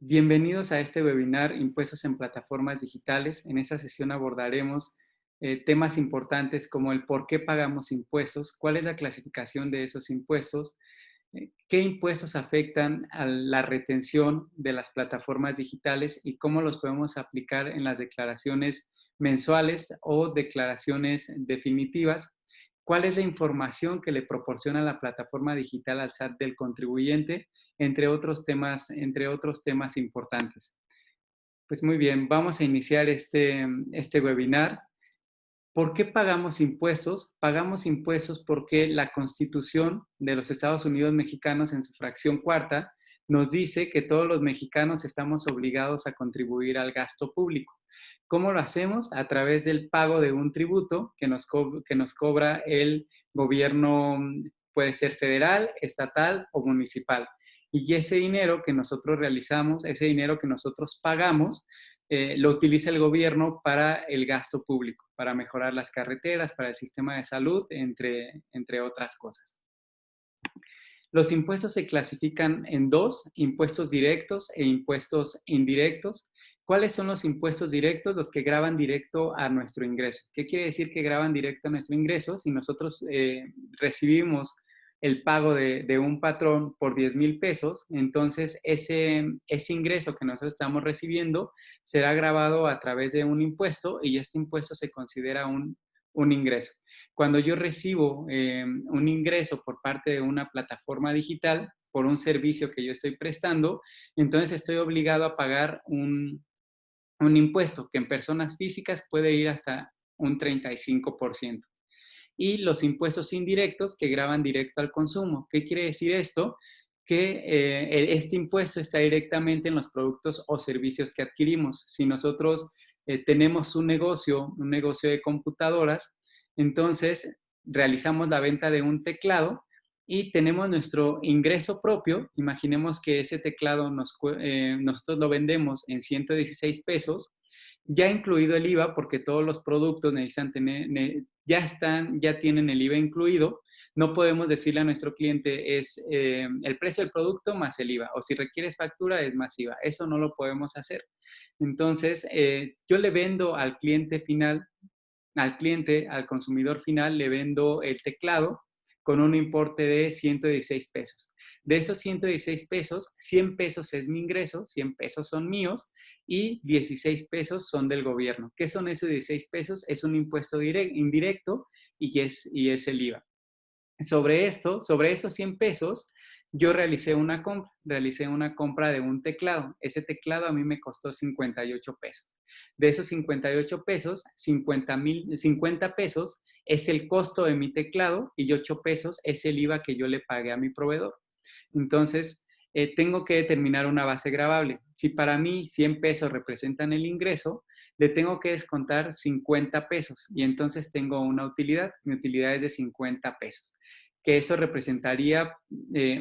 Bienvenidos a este webinar Impuestos en plataformas digitales. En esta sesión abordaremos temas importantes como el por qué pagamos impuestos, cuál es la clasificación de esos impuestos, qué impuestos afectan a la retención de las plataformas digitales y cómo los podemos aplicar en las declaraciones mensuales o declaraciones definitivas, cuál es la información que le proporciona la plataforma digital al SAT del contribuyente, entre otros temas importantes. Pues muy bien, vamos a iniciar este webinar. ¿Por qué pagamos impuestos? Pagamos impuestos porque la Constitución de los Estados Unidos mexicanos, en su fracción cuarta, nos dice que todos los mexicanos estamos obligados a contribuir al gasto público. ¿Cómo lo hacemos? A través del pago de un tributo que nos cobra el gobierno, puede ser federal, estatal o municipal. Y ese dinero que nosotros realizamos, ese dinero que nosotros pagamos, lo utiliza el gobierno para el gasto público, para mejorar las carreteras, para el sistema de salud, entre otras cosas. Los impuestos se clasifican en dos: impuestos directos e impuestos indirectos. ¿Cuáles son los impuestos directos? Los que graban directo a nuestro ingreso. ¿Qué quiere decir que graban directo a nuestro ingreso? Si nosotros recibimos el pago de un patrón por 10,000 pesos, entonces ese ingreso que nosotros estamos recibiendo será grabado a través de un impuesto y este impuesto se considera un ingreso. Cuando yo recibo un ingreso por parte de una plataforma digital por un servicio que yo estoy prestando, entonces estoy obligado a pagar un impuesto que en personas físicas puede ir hasta un 35%. Y los impuestos indirectos que graban directo al consumo. ¿Qué quiere decir esto? Que este impuesto está directamente en los productos o servicios que adquirimos. Si nosotros tenemos un negocio de computadoras, entonces realizamos la venta de un teclado y tenemos nuestro ingreso propio. Imaginemos que ese teclado nosotros lo vendemos en 116 pesos, ya incluido el IVA, porque todos los productos necesitan ya tienen el IVA incluido. No podemos decirle a nuestro cliente es el precio del producto más el IVA, o si requieres factura es más IVA. Eso no lo podemos hacer. Entonces, yo le vendo al consumidor final, le vendo el teclado con un importe de 116 pesos. De esos 116 pesos, 100 pesos es mi ingreso, 100 pesos son míos y 16 pesos son del gobierno. ¿Qué son esos 16 pesos? Es un impuesto indirecto y es el IVA. Sobre esos 100 pesos, yo realicé una compra de un teclado. Ese teclado a mí me costó 58 pesos. De esos 58 pesos, 50 pesos es el costo de mi teclado y 8 pesos es el IVA que yo le pagué a mi proveedor. Entonces, tengo que determinar una base gravable. Si para mí 100 pesos representan el ingreso, le tengo que descontar 50 pesos y entonces tengo una utilidad. Mi utilidad es de 50 pesos, que eso representaría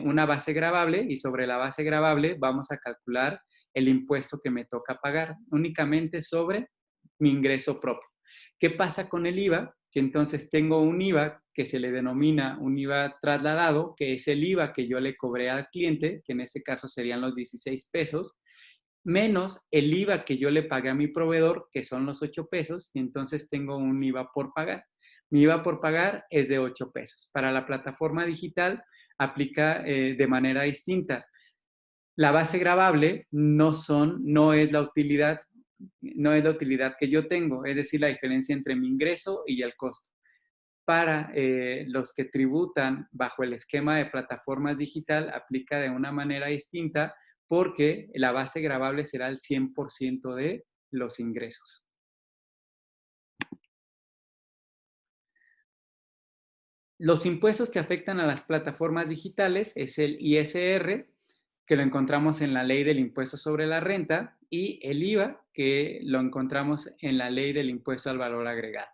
una base gravable y sobre la base gravable vamos a calcular el impuesto que me toca pagar únicamente sobre mi ingreso propio. ¿Qué pasa con el IVA? Que entonces tengo un IVA que se le denomina un IVA trasladado, que es el IVA que yo le cobré al cliente, que en este caso serían los 16 pesos, menos el IVA que yo le pagué a mi proveedor, que son los 8 pesos, y entonces tengo un IVA por pagar. Mi IVA por pagar es de 8 pesos. Para la plataforma digital aplica de manera distinta. La base gravable no es la utilidad, no es la utilidad que yo tengo, es decir, la diferencia entre mi ingreso y el costo. Para los que tributan bajo el esquema de plataformas digital, aplica de una manera distinta porque la base gravable será el 100% de los ingresos. Los impuestos que afectan a las plataformas digitales es el ISR, que lo encontramos en la ley del impuesto sobre la renta, y el IVA, que lo encontramos en la ley del impuesto al valor agregado.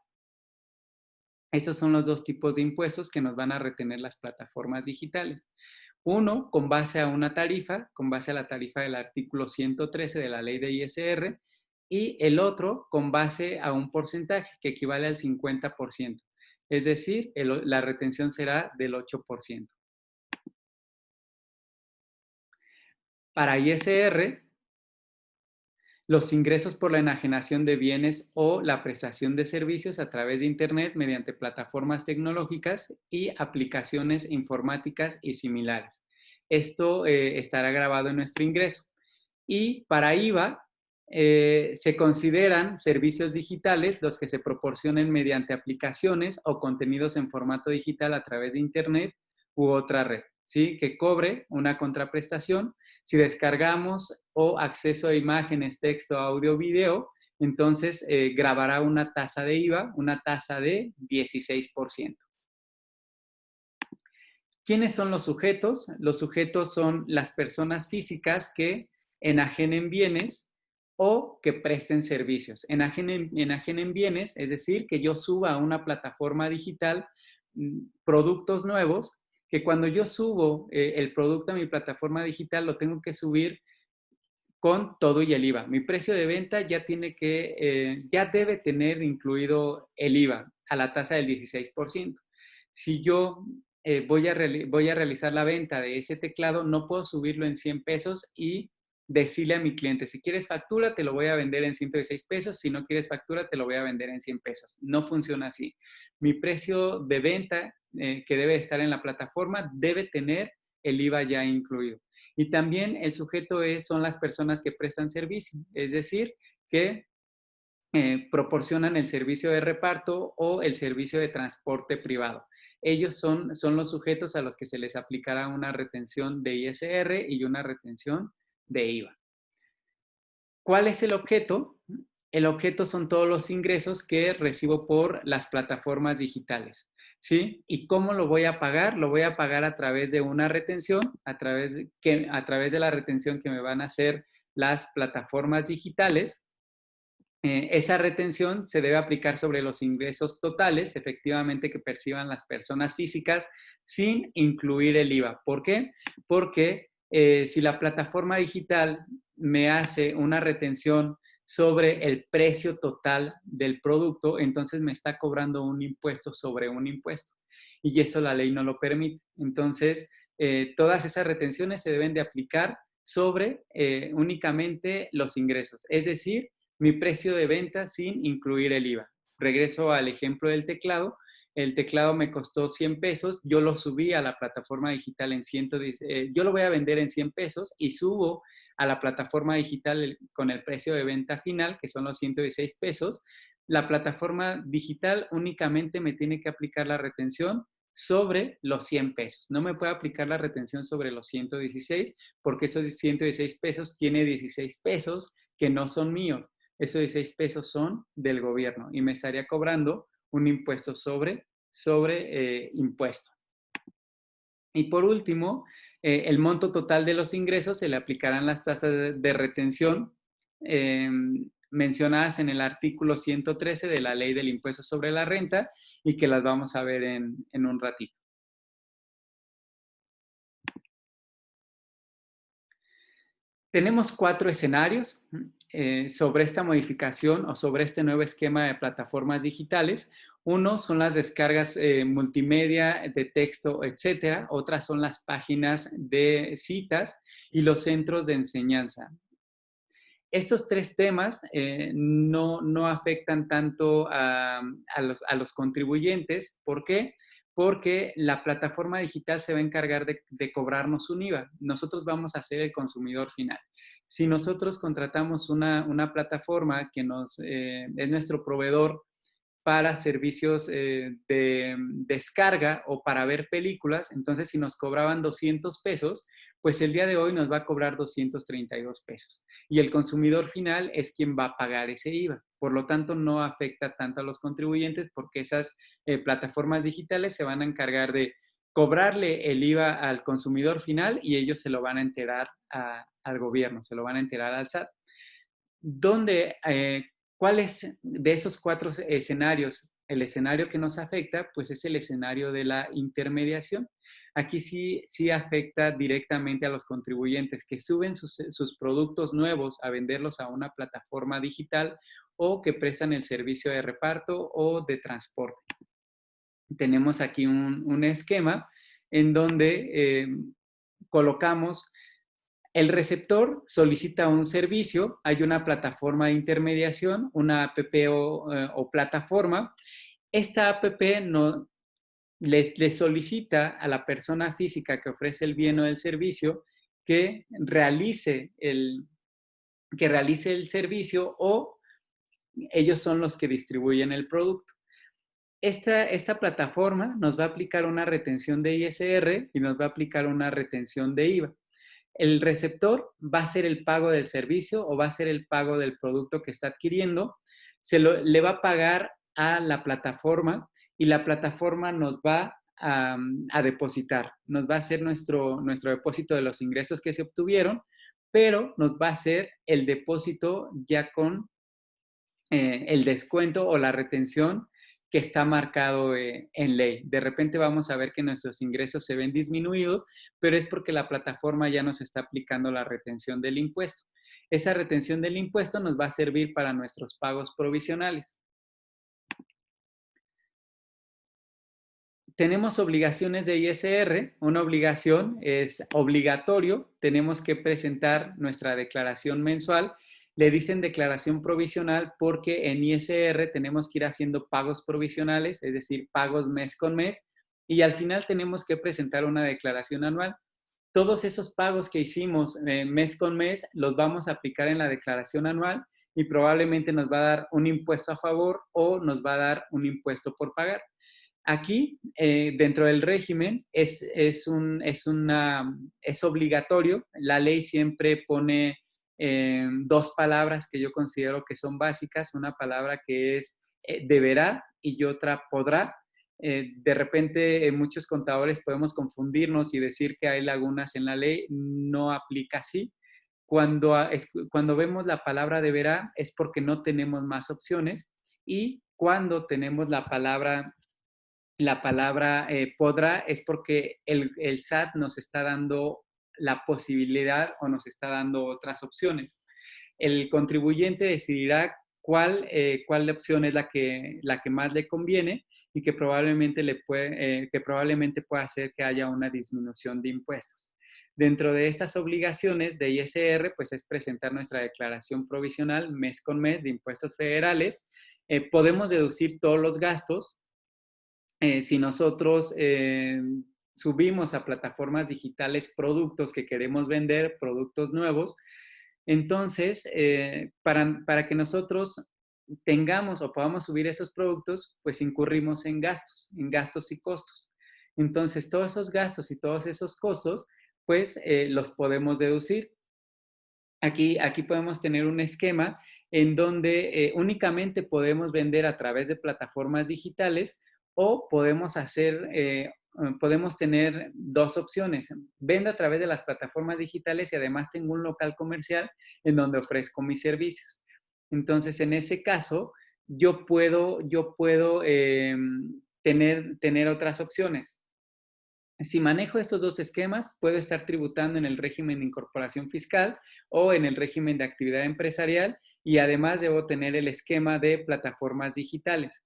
Estos son los dos tipos de impuestos que nos van a retener las plataformas digitales. Uno, con base a una tarifa, con base a la tarifa del artículo 113 de la ley de ISR, y el otro con base a un porcentaje que equivale al 50%. Es decir, la retención será del 8%. Para ISR, los ingresos por la enajenación de bienes o la prestación de servicios a través de Internet mediante plataformas tecnológicas y aplicaciones informáticas y similares. Esto estará grabado en nuestro ingreso. Y para IVA, se consideran servicios digitales los que se proporcionen mediante aplicaciones o contenidos en formato digital a través de Internet u otra red, ¿sí? Que cobre una contraprestación. Si descargamos o acceso a imágenes, texto, audio, video, entonces grabará una tasa de IVA, una tasa de 16%. ¿Quiénes son los sujetos? Los sujetos son las personas físicas que enajenen bienes o que presten servicios. Enajenen bienes, es decir, que yo suba a una plataforma digital productos nuevos, que cuando yo subo el producto a mi plataforma digital lo tengo que subir con todo y el IVA. Mi precio de venta ya debe tener incluido el IVA a la tasa del 16%. Si yo voy a realizar la venta de ese teclado, no puedo subirlo en 100 pesos y decirle a mi cliente, si quieres factura, te lo voy a vender en 116 pesos, si no quieres factura, te lo voy a vender en 100 pesos. No funciona así. Mi precio de venta que debe estar en la plataforma debe tener el IVA ya incluido. Y también el sujeto son las personas que prestan servicio, es decir, que proporcionan el servicio de reparto o el servicio de transporte privado. Ellos son los sujetos a los que se les aplicará una retención de ISR y una retención de IVA. ¿Cuál es el objeto? El objeto son todos los ingresos que recibo por las plataformas digitales, ¿sí? ¿Y cómo lo voy a pagar? Lo voy a pagar a través de una retención, a través de la retención que me van a hacer las plataformas digitales. Esa retención se debe aplicar sobre los ingresos totales, efectivamente, que perciban las personas físicas sin incluir el IVA. ¿Por qué? Porque si la plataforma digital me hace una retención sobre el precio total del producto, entonces me está cobrando un impuesto sobre un impuesto. Y eso la ley no lo permite. Entonces, todas esas retenciones se deben de aplicar sobre únicamente los ingresos. Es decir, mi precio de venta sin incluir el IVA. Regreso al ejemplo del teclado. El teclado me costó 100 pesos, yo lo subí a la plataforma digital en 110, yo lo voy a vender en 100 pesos y subo a la plataforma digital con el precio de venta final, que son los 116 pesos. La plataforma digital únicamente me tiene que aplicar la retención sobre los 100 pesos. No me puede aplicar la retención sobre los 116 porque esos 116 pesos tiene 16 pesos que no son míos. Esos 16 pesos son del gobierno y me estaría cobrando un impuesto sobre impuesto. Y por último, el monto total de los ingresos se le aplicarán las tasas de retención mencionadas en el artículo 113 de la Ley del Impuesto sobre la Renta y que las vamos a ver en un ratito. Tenemos 4 escenarios sobre esta modificación o sobre este nuevo esquema de plataformas digitales. Uno son las descargas multimedia, de texto, etcétera. Otras son las páginas de citas y los centros de enseñanza. Estos 3 temas no afectan tanto a los contribuyentes. ¿Por qué? Porque la plataforma digital se va a encargar de cobrarnos un IVA. Nosotros vamos a ser el consumidor final. Si nosotros contratamos una plataforma que es nuestro proveedor para servicios de descarga o para ver películas, entonces si nos cobraban 200 pesos, pues el día de hoy nos va a cobrar 232 pesos. Y el consumidor final es quien va a pagar ese IVA. Por lo tanto, no afecta tanto a los contribuyentes porque esas plataformas digitales se van a encargar de cobrarle el IVA al consumidor final y ellos se lo van a enterar al gobierno, se lo van a enterar al SAT. ¿Cuál es de esos 4 escenarios? El escenario que nos afecta, pues es el escenario de la intermediación. Aquí sí afecta directamente a los contribuyentes que suben sus productos nuevos a venderlos a una plataforma digital o que prestan el servicio de reparto o de transporte. Tenemos aquí un esquema en donde colocamos El receptor solicita un servicio, hay una plataforma de intermediación, una app o plataforma. Esta app no, le solicita a la persona física que ofrece el bien o el servicio que realice el servicio, o ellos son los que distribuyen el producto. Esta plataforma nos va a aplicar una retención de ISR y nos va a aplicar una retención de IVA. El receptor va a hacer el pago del servicio o va a hacer el pago del producto que está adquiriendo, le va a pagar a la plataforma y la plataforma nos va a depositar, nos va a hacer nuestro depósito de los ingresos que se obtuvieron, pero nos va a hacer el depósito ya con el descuento o la retención que está marcado en ley. De repente vamos a ver que nuestros ingresos se ven disminuidos, pero es porque la plataforma ya nos está aplicando la retención del impuesto. Esa retención del impuesto nos va a servir para nuestros pagos provisionales. Tenemos obligaciones de ISR. Una obligación es obligatorio. Tenemos que presentar nuestra declaración mensual. Le dicen declaración provisional porque en ISR tenemos que ir haciendo pagos provisionales, es decir, pagos mes con mes, y al final tenemos que presentar una declaración anual. Todos esos pagos que hicimos mes con mes los vamos a aplicar en la declaración anual y probablemente nos va a dar un impuesto a favor o nos va a dar un impuesto por pagar. Aquí, dentro del régimen, es obligatorio. La ley siempre pone dos palabras que yo considero que son básicas. Una palabra que es deberá y otra podrá. De repente, muchos contadores podemos confundirnos y decir que hay lagunas en la ley. No aplica así. Cuando vemos la palabra deberá es porque no tenemos más opciones, y cuando tenemos la palabra podrá es porque el SAT nos está dando la posibilidad o nos está dando otras opciones. El contribuyente decidirá cuál opción es la que más le conviene y que probablemente pueda hacer que haya una disminución de impuestos. Dentro de estas obligaciones de ISR, pues es presentar nuestra declaración provisional mes con mes de impuestos federales. Podemos deducir todos los gastos. Si nosotros subimos a plataformas digitales productos que queremos vender, productos nuevos, entonces, para que nosotros tengamos o podamos subir esos productos, pues incurrimos en gastos y costos. Entonces, todos esos gastos y todos esos costos, pues los podemos deducir. Aquí podemos tener un esquema en donde únicamente podemos vender a través de plataformas digitales, o podemos tener dos opciones. Vendo a través de las plataformas digitales y además tengo un local comercial en donde ofrezco mis servicios. Entonces, en ese caso, yo puedo tener otras opciones. Si manejo estos dos esquemas, puedo estar tributando en el régimen de incorporación fiscal o en el régimen de actividad empresarial, y además debo tener el esquema de plataformas digitales.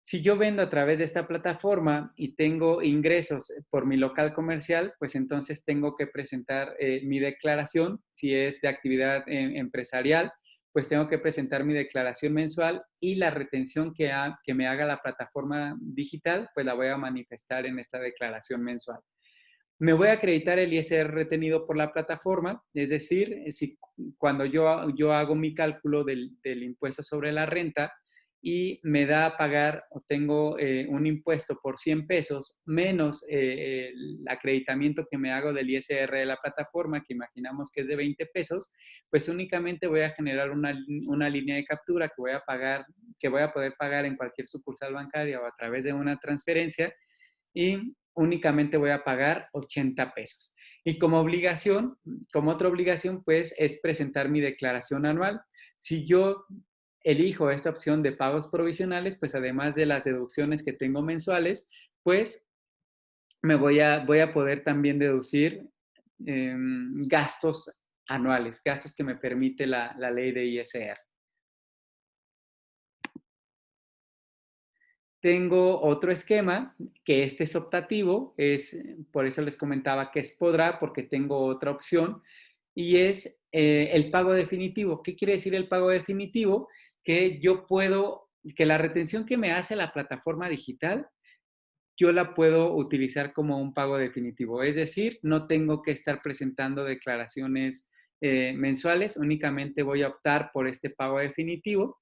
Si yo vendo a través de esta plataforma y tengo ingresos por mi local comercial, pues entonces tengo que presentar mi declaración. Si es de actividad empresarial, pues tengo que presentar mi declaración mensual, y la retención que me haga la plataforma digital, pues la voy a manifestar en esta declaración mensual. Me voy a acreditar el ISR retenido por la plataforma, es decir, si cuando yo hago mi cálculo del impuesto sobre la renta y me da a pagar o tengo un impuesto por 100 pesos menos el acreditamiento que me hago del ISR de la plataforma, que imaginamos que es de 20 pesos, pues únicamente voy a generar una línea de captura que voy a poder pagar en cualquier sucursal bancaria o a través de una transferencia, y únicamente voy a pagar 80 pesos. Y como otra obligación, pues es presentar mi declaración anual. Si yo elijo esta opción de pagos provisionales, pues además de las deducciones que tengo mensuales, pues voy a poder también deducir gastos anuales, gastos que me permite la ley de ISR. Tengo otro esquema, que este es optativo, por eso les comentaba que es podrá, porque tengo otra opción, y es el pago definitivo. ¿Qué quiere decir el pago definitivo? Que yo puedo, que la retención que me hace la plataforma digital, yo la puedo utilizar como un pago definitivo. Es decir, no tengo que estar presentando declaraciones mensuales, únicamente voy a optar por este pago definitivo.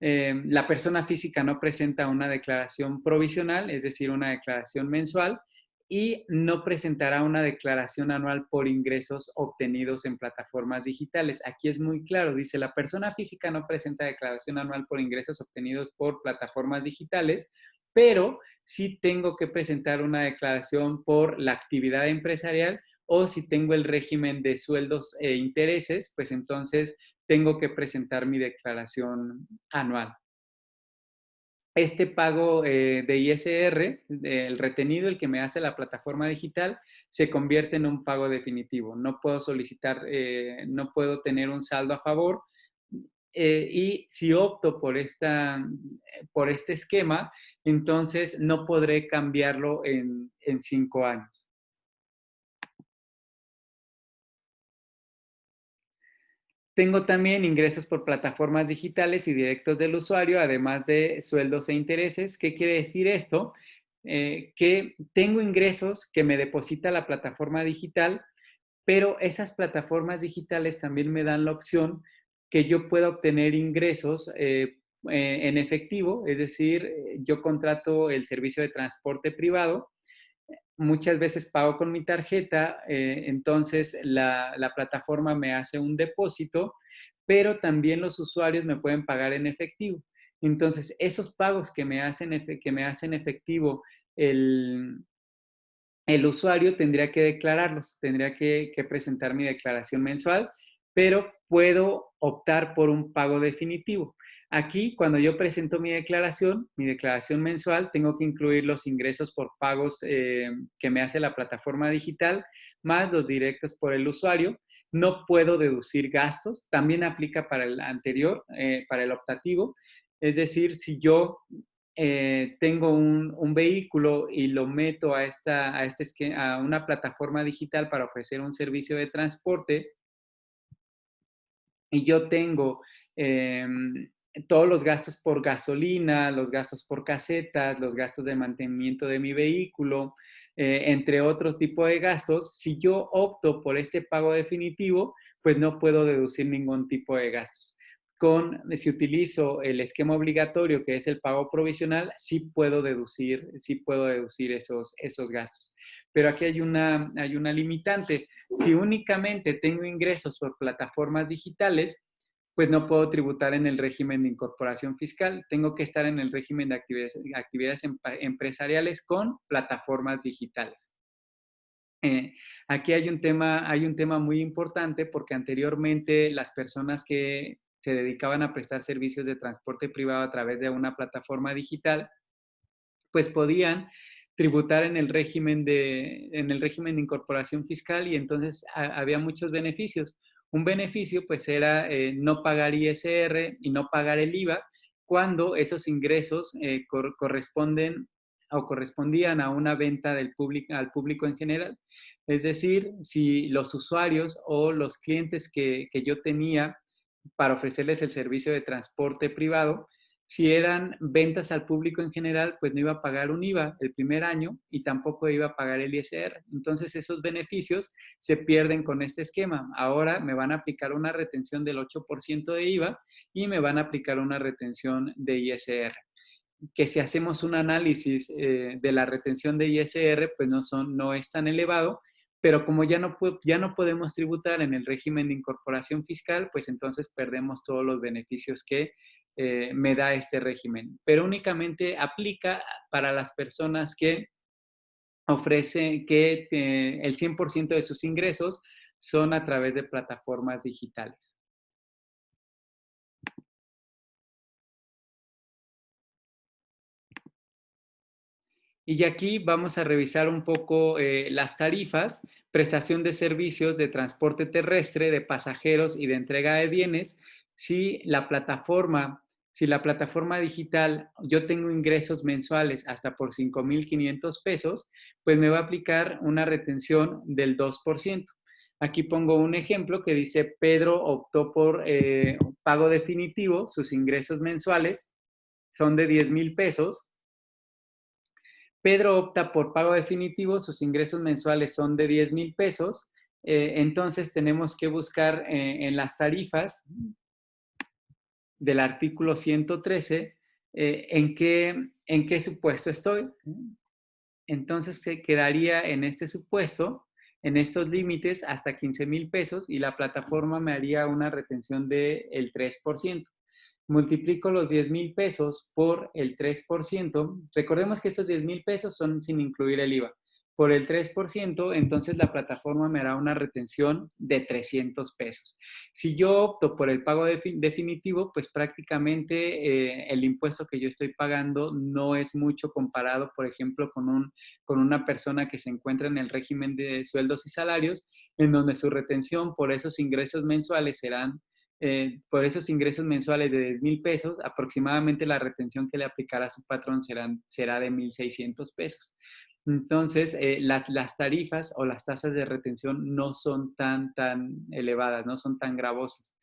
La persona física no presenta una declaración provisional, es decir, una declaración mensual, y no presentará una declaración anual por ingresos obtenidos en plataformas digitales. Aquí es muy claro, dice, la persona física no presenta declaración anual por ingresos obtenidos por plataformas digitales, pero sí tengo que presentar una declaración por la actividad empresarial, o si tengo el régimen de sueldos e intereses, pues entonces tengo que presentar mi declaración anual. Este pago de ISR, el retenido, el que me hace la plataforma digital, se convierte en un pago definitivo. No puedo solicitar, no puedo tener un saldo a favor. Y si opto por este esquema, entonces no podré cambiarlo en 5 años. Tengo también ingresos por plataformas digitales y directos del usuario, además de sueldos e intereses. ¿Qué quiere decir esto? Que tengo ingresos que me deposita la plataforma digital, pero esas plataformas digitales también me dan la opción que yo pueda obtener ingresos en efectivo, es decir, yo contrato el servicio de transporte privado, muchas veces pago con mi tarjeta, entonces la plataforma me hace un depósito, pero también los usuarios me pueden pagar en efectivo. Entonces, esos pagos que me hacen efectivo el, el usuario tendría que declararlos, tendría que presentar mi declaración mensual, pero puedo optar por un pago definitivo. Aquí, cuando yo presento mi declaración mensual, tengo que incluir los ingresos por pagos que me hace la plataforma digital, más los directos por el usuario. No puedo deducir gastos, también aplica para el anterior, para el optativo. Es decir, si yo tengo un vehículo y lo meto a una plataforma digital para ofrecer un servicio de transporte, y yo tengo todos los gastos por gasolina, los gastos por casetas, los gastos de mantenimiento de mi vehículo, entre otro tipo de gastos. Si yo opto por este pago definitivo, pues no puedo deducir ningún tipo de gastos. Si utilizo el esquema obligatorio, que es el pago provisional, sí puedo deducir esos gastos. Pero aquí hay una limitante. Si únicamente tengo ingresos por plataformas digitales, pues no puedo tributar en el régimen de incorporación fiscal. Tengo que estar en el régimen de actividades empresariales con plataformas digitales. Aquí hay un tema muy importante, porque anteriormente las personas que se dedicaban a prestar servicios de transporte privado a través de una plataforma digital, pues podían tributar en el régimen de incorporación fiscal, y entonces había muchos beneficios. Un beneficio pues era no pagar ISR y no pagar el IVA cuando esos ingresos corresponden o correspondían a una venta al público en general. Es decir, si los usuarios o los clientes que yo tenía para ofrecerles el servicio de transporte privado, si eran ventas al público en general, pues no iba a pagar un IVA el primer año y tampoco iba a pagar el ISR. Entonces, esos beneficios se pierden con este esquema. Ahora me van a aplicar una retención del 8% de IVA y me van a aplicar una retención de ISR. Que si hacemos un análisis de la retención de ISR, pues no es tan elevado, pero como ya no podemos tributar en el régimen de incorporación fiscal, pues entonces perdemos todos los beneficios que me da este régimen. Pero únicamente aplica para las personas que ofrecen que el 100% de sus ingresos son a través de plataformas digitales. Y aquí vamos a revisar un poco las tarifas, prestación de servicios de transporte terrestre, de pasajeros y de entrega de bienes. Si la plataforma Si la plataforma digital, yo tengo ingresos mensuales hasta por 5,500 pesos, pues me va a aplicar una retención del 2%. Aquí pongo un ejemplo que dice, Pedro optó por pago definitivo, sus ingresos mensuales son de 10,000 pesos. Pedro opta por pago definitivo, sus ingresos mensuales son de 10,000 pesos. Entonces tenemos que buscar en las tarifas del artículo 113 en qué supuesto estoy. Entonces se quedaría en este supuesto, en estos límites, hasta 15,000 pesos y la plataforma me haría una retención del 3%. Multiplico los 10,000 pesos por el 3%. Recordemos que estos 10,000 pesos son sin incluir el IVA. Por el 3%, entonces la plataforma me hará una retención de 300 pesos. Si yo opto por el pago definitivo, pues prácticamente el impuesto que yo estoy pagando no es mucho comparado, por ejemplo, con una persona que se encuentra en el régimen de sueldos y salarios, en donde su retención por esos ingresos mensuales serán por esos ingresos mensuales de 10,000 pesos, aproximadamente la retención que le aplicará a su patrón será de 1,600 pesos. Entonces, las tarifas o las tasas de retención no son tan elevadas, no son tan gravosas.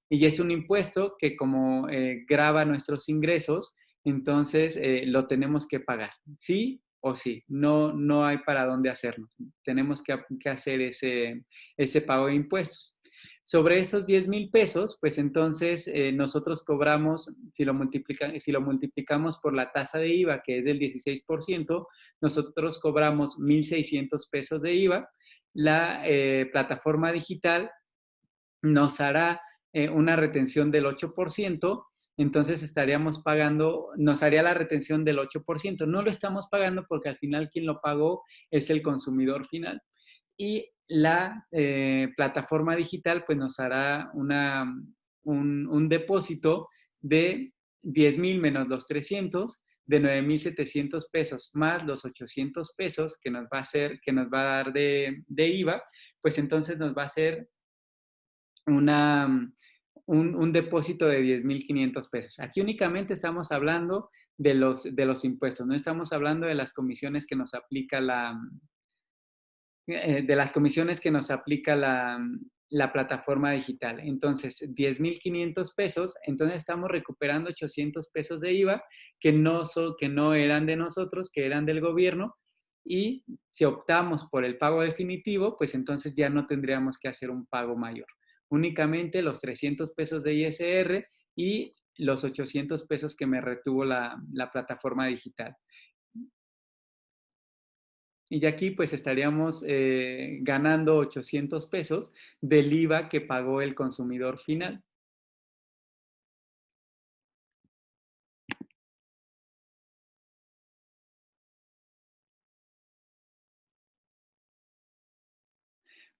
Y es un impuesto que como grava nuestros ingresos, entonces lo tenemos que pagar, sí o sí, no hay para dónde hacerlo. Tenemos que hacer ese pago de impuestos. Sobre esos 10,000 pesos, pues entonces nosotros cobramos, si lo multiplicamos por la tasa de IVA, que es del 16%, nosotros cobramos 1,600 pesos de IVA. La plataforma digital nos hará una retención del 8%, entonces estaríamos pagando, nos haría la retención del 8%. No lo estamos pagando porque al final quien lo pagó es el consumidor final. Y la plataforma digital pues nos hará un depósito de 10,000 menos los 300, de 9,700 pesos más los 800 pesos que nos va a hacer, que nos va a dar de IVA, pues entonces nos va a hacer una, un depósito de 10,500 pesos. Aquí únicamente estamos hablando de los impuestos, no estamos hablando de las comisiones que nos aplica la plataforma digital. Entonces, 10,500 pesos, entonces estamos recuperando 800 pesos de IVA que no eran de nosotros, que eran del gobierno. Y si optamos por el pago definitivo, pues entonces ya no tendríamos que hacer un pago mayor. Únicamente los 300 pesos de ISR y los 800 pesos que me retuvo la plataforma digital. Y aquí pues estaríamos ganando 800 pesos del IVA que pagó el consumidor final.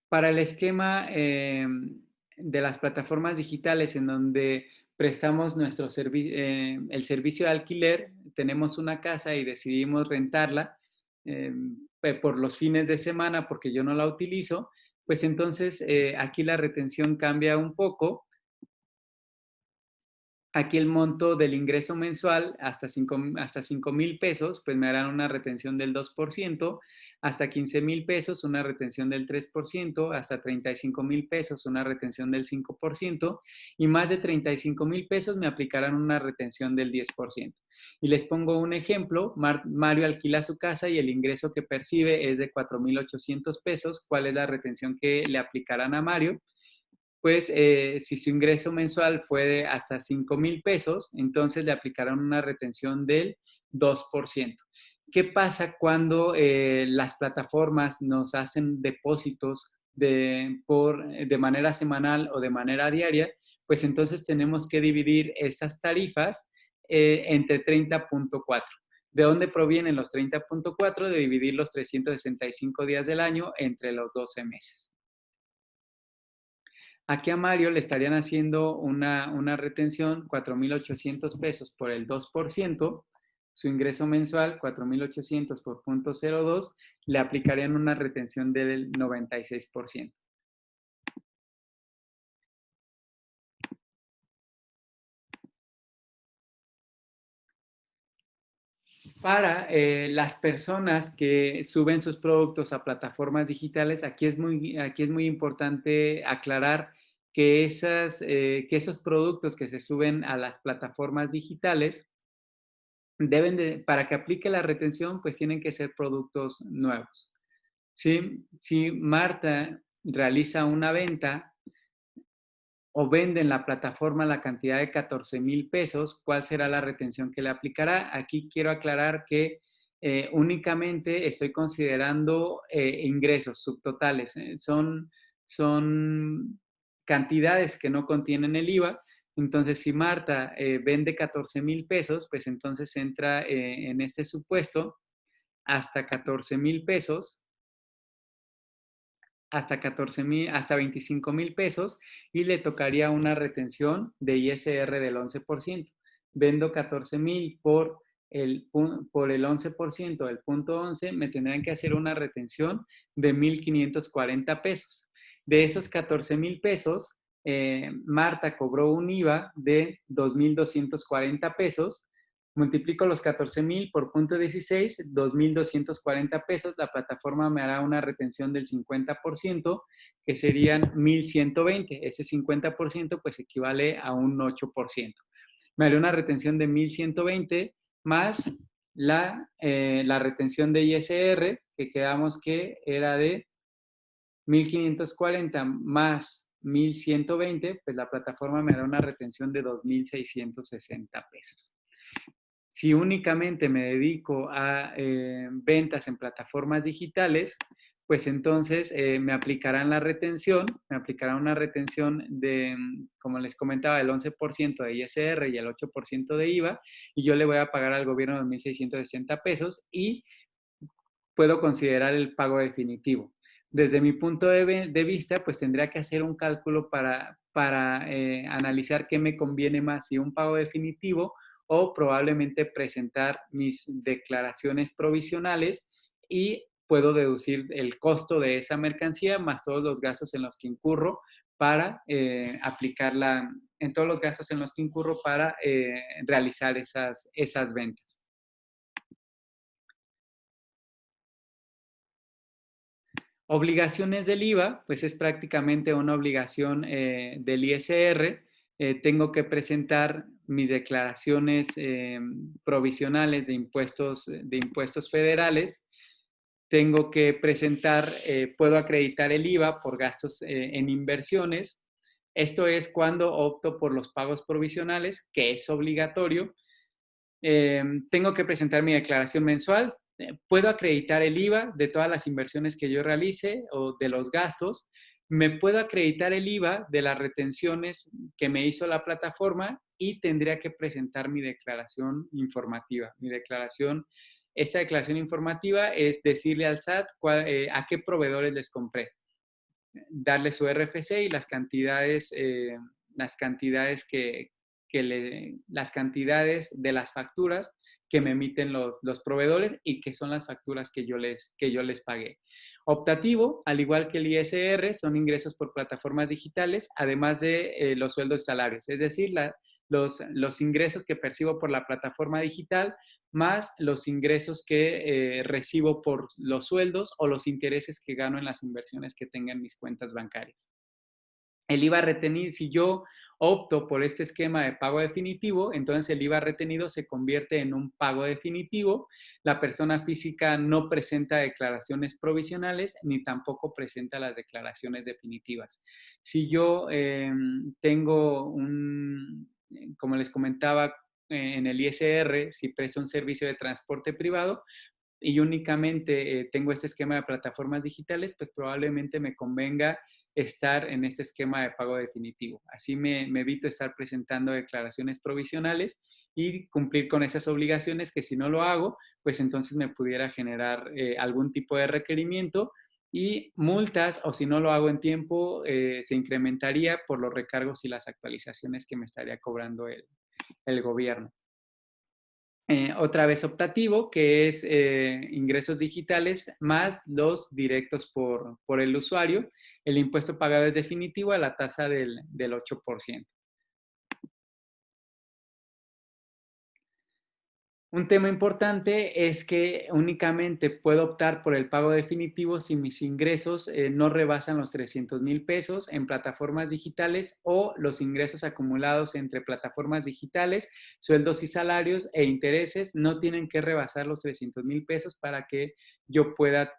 Para el esquema de las plataformas digitales en donde prestamos el servicio de alquiler, tenemos una casa y decidimos rentarla por los fines de semana porque yo no la utilizo, pues entonces aquí la retención cambia un poco. Aquí el monto del ingreso mensual hasta 5,000 pesos, pues me harán una retención del 2%, hasta 15,000 pesos una retención del 3%, hasta 35,000 pesos una retención del 5% y más de 35,000 pesos me aplicarán una retención del 10%. Y les pongo un ejemplo, Mario alquila su casa y el ingreso que percibe es de 4,800 pesos. ¿Cuál es la retención que le aplicarán a Mario? Pues si su ingreso mensual fue de hasta 5,000 pesos, entonces le aplicarán una retención del 2%. ¿Qué pasa cuando las plataformas nos hacen depósitos de manera semanal o de manera diaria? Pues entonces tenemos que dividir esas tarifas entre 30,4. ¿De dónde provienen los 30,4? De dividir los 365 días del año entre los 12 meses. Aquí a Mario le estarían haciendo una retención, 4,800 pesos por el 2%, su ingreso mensual, 4,800 por 0,02, le aplicarían una retención del 96%. Para las personas que suben sus productos a plataformas digitales, aquí es muy importante aclarar que esos productos que se suben a las plataformas digitales para que aplique la retención, pues tienen que ser productos nuevos. Si Marta realiza una venta o vende en la plataforma la cantidad de 14,000 pesos, ¿cuál será la retención que le aplicará? Aquí quiero aclarar que únicamente estoy considerando ingresos subtotales. Son cantidades que no contienen el IVA. Entonces, si Marta vende 14,000 pesos, pues entonces entra en este supuesto hasta 14,000 pesos, hasta 25,000 pesos y le tocaría una retención de ISR del 11%. Vendo 14,000 por el 11% del punto 11, me tendrán que hacer una retención de 1,540 pesos. De esos 14,000 pesos, Marta cobró un IVA de 2,240 pesos. Multiplico los 14,000 por punto 16, 2,240 pesos. La plataforma me hará una retención del 50%, que serían 1,120. Ese 50% pues equivale a un 8%. Me haré una retención de 1,120 más la retención de ISR, que quedamos que era de 1,540 más 1,120, pues la plataforma me hará una retención de 2,660 pesos. Si únicamente me dedico a ventas en plataformas digitales, pues entonces me aplicarán una retención de, como les comentaba, del 11% de ISR y el 8% de IVA, y yo le voy a pagar al gobierno 2,660 pesos y puedo considerar el pago definitivo. Desde mi punto de vista, pues tendría que hacer un cálculo para analizar qué me conviene más, si un pago definitivo o probablemente presentar mis declaraciones provisionales y puedo deducir el costo de esa mercancía más todos los gastos en los que incurro para en todos los gastos en los que incurro para realizar esas ventas. Obligaciones del IVA, pues es prácticamente una obligación del ISR. Tengo que presentar mis declaraciones provisionales de impuestos federales. Tengo que presentar, puedo acreditar el IVA por gastos en inversiones. Esto es cuando opto por los pagos provisionales, que es obligatorio. Tengo que presentar mi declaración mensual. Puedo acreditar el IVA de todas las inversiones que yo realice o de los gastos. Me puedo acreditar el IVA de las retenciones que me hizo la plataforma y tendría que presentar mi declaración informativa. Esta declaración informativa es decirle al SAT a qué proveedores les compré, darle su RFC y las cantidades de las facturas que me emiten los proveedores y que son las facturas que yo les pagué. Optativo, al igual que el ISR, son ingresos por plataformas digitales, además de los sueldos y salarios, es decir, los ingresos que percibo por la plataforma digital más los ingresos que recibo por los sueldos o los intereses que gano en las inversiones que tenga en mis cuentas bancarias. El IVA retenido, si yo opto por este esquema de pago definitivo, entonces el IVA retenido se convierte en un pago definitivo. La persona física no presenta declaraciones provisionales ni tampoco presenta las declaraciones definitivas. Si yo como les comentaba, en el ISR, si presto un servicio de transporte privado, y únicamente tengo este esquema de plataformas digitales, pues probablemente me convenga estar en este esquema de pago definitivo. Así me evito estar presentando declaraciones provisionales y cumplir con esas obligaciones que si no lo hago, pues entonces me pudiera generar algún tipo de requerimiento y multas, o si no lo hago en tiempo, se incrementaría por los recargos y las actualizaciones que me estaría cobrando el gobierno. Otra vez optativo, que es ingresos digitales más los directos por el usuario. El impuesto pagado es definitivo a la tasa del 8%. Un tema importante es que únicamente puedo optar por el pago definitivo si mis ingresos no rebasan los 300,000 pesos en plataformas digitales o los ingresos acumulados entre plataformas digitales, sueldos y salarios e intereses no tienen que rebasar los 300,000 pesos para que yo pueda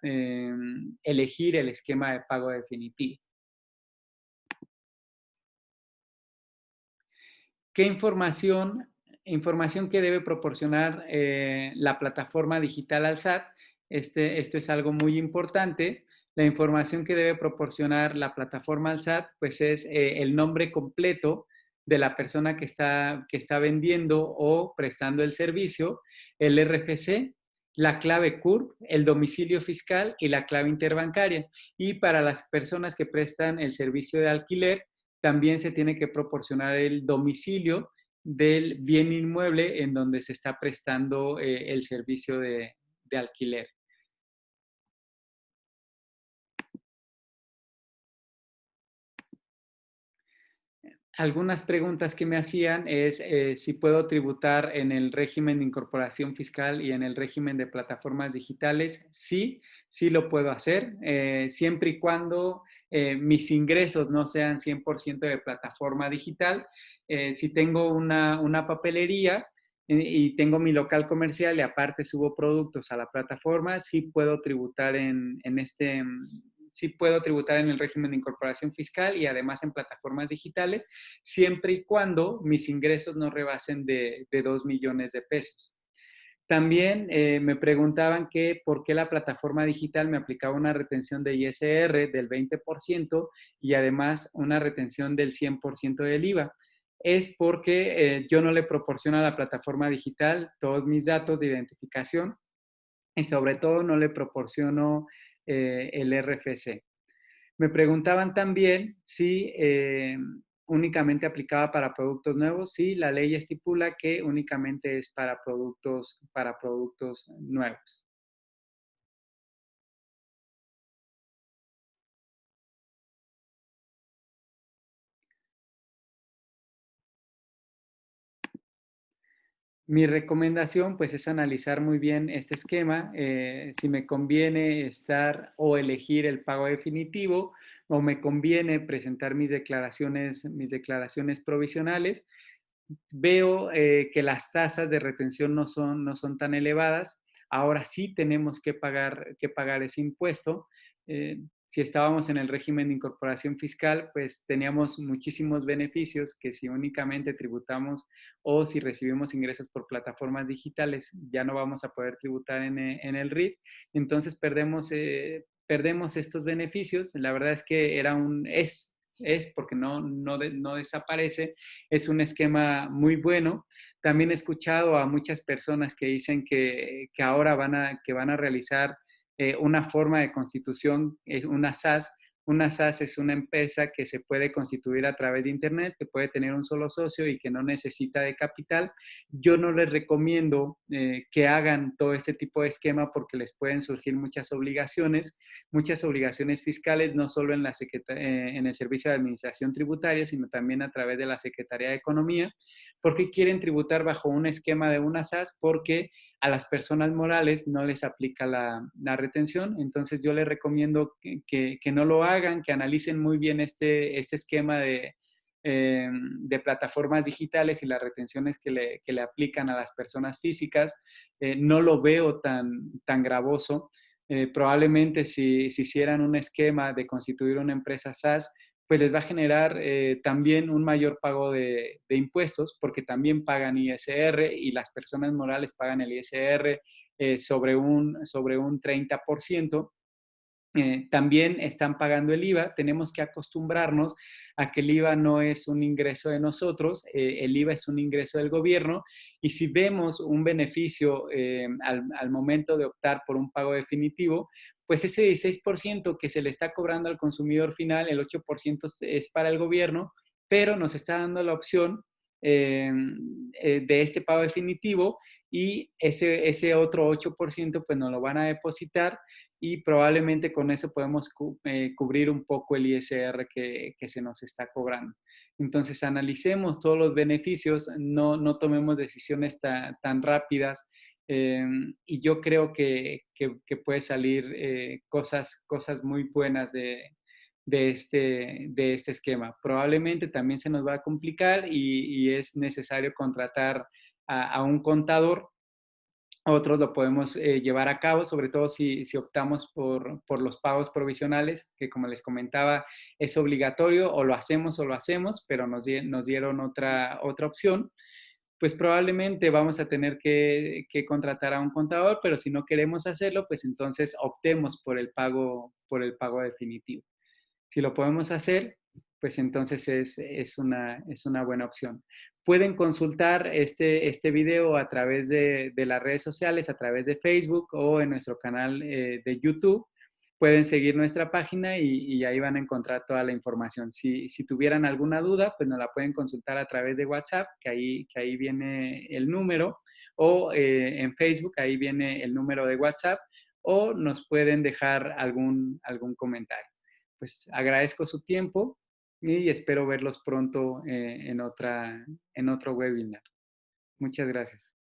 elegir el esquema de pago definitivo. ¿Qué información que debe proporcionar la plataforma digital al SAT? Esto es algo muy importante. La información que debe proporcionar la plataforma al SAT, pues es el nombre completo de la persona que está vendiendo o prestando el servicio, el RFC, la clave CURP, el domicilio fiscal y la clave interbancaria. Y para las personas que prestan el servicio de alquiler, también se tiene que proporcionar el domicilio del bien inmueble en donde se está prestando el servicio de alquiler. Algunas preguntas que me hacían es si puedo tributar en el régimen de incorporación fiscal y en el régimen de plataformas digitales. Sí, sí lo puedo hacer, siempre y cuando mis ingresos no sean 100% de plataforma digital. Si tengo una papelería y tengo mi local comercial y aparte subo productos a la plataforma, sí puedo tributar sí puedo tributar en el régimen de incorporación fiscal y además en plataformas digitales, siempre y cuando mis ingresos no rebasen de 2 millones de pesos. También me preguntaban que por qué la plataforma digital me aplicaba una retención de ISR del 20% y además una retención del 100% del IVA. Es porque yo no le proporciono a la plataforma digital todos mis datos de identificación y sobre todo no le proporciono el RFC. Me preguntaban también si únicamente aplicaba para productos nuevos. Sí, la ley estipula que únicamente es para productos nuevos. Mi recomendación, pues, es analizar muy bien este esquema, si me conviene estar o elegir el pago definitivo, o me conviene presentar mis declaraciones provisionales. Veo que las tasas de retención no son tan elevadas. Ahora sí tenemos que pagar ese impuesto. Si estábamos en el régimen de incorporación fiscal, pues teníamos muchísimos beneficios que si únicamente tributamos o si recibimos ingresos por plataformas digitales, ya no vamos a poder tributar en el RIF. Entonces perdemos estos beneficios. La verdad es que es porque no desaparece, es un esquema muy bueno. También he escuchado a muchas personas que dicen que ahora van a realizar una forma de constitución, una SAS. Una SAS es una empresa que se puede constituir a través de Internet, que puede tener un solo socio y que no necesita de capital. Yo no les recomiendo que hagan todo este tipo de esquema porque les pueden surgir muchas obligaciones fiscales, no solo en el Servicio de Administración Tributaria, sino también a través de la Secretaría de Economía. ¿Por qué quieren tributar bajo un esquema de una SAS? Porque a las personas morales no les aplica la retención. Entonces yo les recomiendo que no lo hagan, que analicen muy bien este esquema de plataformas digitales y las retenciones que le aplican a las personas físicas. No lo veo tan gravoso. Probablemente si hicieran un esquema de constituir una empresa SaaS, pues les va a generar también un mayor pago de impuestos, porque también pagan ISR y las personas morales pagan el ISR sobre un 30%. También están pagando el IVA. Tenemos que acostumbrarnos a que el IVA no es un ingreso de nosotros, el IVA es un ingreso del gobierno y si vemos un beneficio al momento de optar por un pago definitivo, pues ese 16% que se le está cobrando al consumidor final, el 8% es para el gobierno, pero nos está dando la opción eh, de este pago definitivo y ese otro 8% pues nos lo van a depositar y probablemente con eso podemos cubrir un poco el ISR que se nos está cobrando. Entonces, analicemos todos los beneficios, no tomemos decisiones tan rápidas Y yo creo que puede salir cosas muy buenas de este esquema. Probablemente también se nos va a complicar y es necesario contratar a un contador. Otros lo podemos llevar a cabo, sobre todo si optamos por los pagos provisionales, que como les comentaba, es obligatorio, o lo hacemos, pero nos dieron otra opción. Pues probablemente vamos a tener que contratar a un contador, pero si no queremos hacerlo, pues entonces optemos por el pago definitivo. Si lo podemos hacer, pues entonces es una buena opción. Pueden consultar este video a través de las redes sociales, a través de Facebook o en nuestro canal de YouTube. Pueden seguir nuestra página y ahí van a encontrar toda la información. Si tuvieran alguna duda, pues nos la pueden consultar a través de WhatsApp, que ahí viene el número, o en Facebook, ahí viene el número de WhatsApp, o nos pueden dejar algún comentario. Pues agradezco su tiempo y espero verlos pronto en otro webinar. Muchas gracias.